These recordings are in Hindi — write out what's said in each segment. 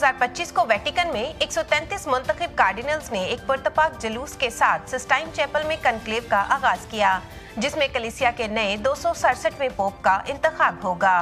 2025 को वेटिकन में 133 मुंतखब कार्डिनल्स ने एक पुरतपाक जुलूस के साथ सिस्टाइन चैपल में कनक्लेव का आगाज किया, जिसमें कलीसिया के नए 267वें पोप का इंतखाब होगा।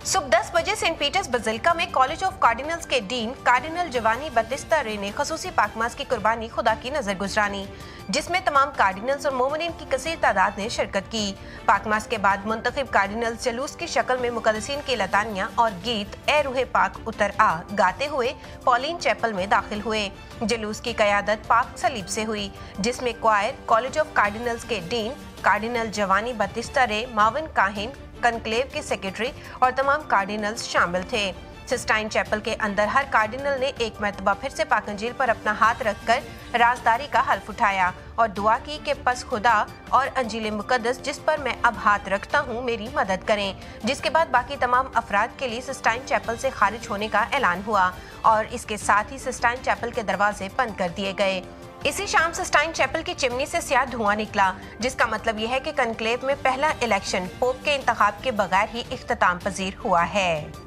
सुबह 10 बजे सेंट पीटर्स बजिलिका में कॉलेज ऑफ कार्डिनल्स के डीन कार्डिनल जवानी बतिस्ता रे ने खसूसी पाकमास की कुर्बानी खुदा की नजर गुजरानी, जिसमें तमाम कार्डिनल्स और मोमिनीन की कसीर तादाद ने शिरकत की। पाकमास के बाद मुंतखब कार्डिनल्स जुलूस की शक्ल में मुकद्दसीन की लतानियां और गीत ए रूहे पाक उतर आ गाते हुए पॉलिन चैपल में दाखिल हुए। जुलूस की कयादत पाक सलीब से हुई, जिसमें क्वायर, कॉलेज ऑफ कार्डिनल्स के डीन कार्डिनल जवानी बतिस्ता रे, माविन काहिन, कनक्लेव के सेक्रेटरी और तमाम कार्डिनल्स शामिल थे। सिस्टाइन चैपल के अंदर हर कार्डिनल ने एक मरतबा फिर से पाक अंजील पर अपना हाथ रखकर राजदारी का हल्फ उठाया और दुआ की कि बस खुदा और अंजील मुकद्दस जिस पर मैं अब हाथ रखता हूँ मेरी मदद करें। जिसके बाद बाकी तमाम अफराद के लिए सिस्टाइन चैपल से खारिज होने का ऐलान हुआ और इसके साथ ही सिस्टाइन चैपल के दरवाजे बंद कर दिए गए। इसी शाम सिस्टाइन चैपल की चिमनी से स्याह धुआं निकला, जिसका मतलब यह है कि कनक्लेव में पहला इलेक्शन पोप के इंतखाब के बगैर ही इख्तिताम पजीर हुआ है।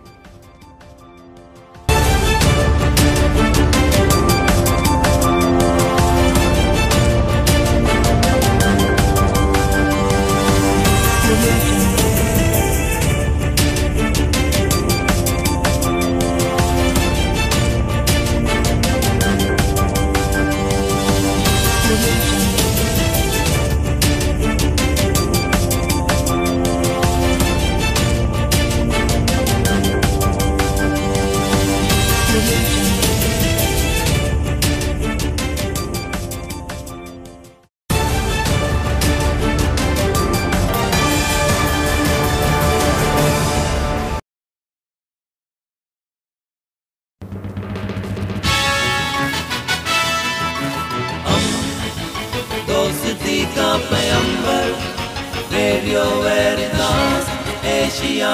दोस्ती का पैगंबर रेडियो वेरितास एशिया।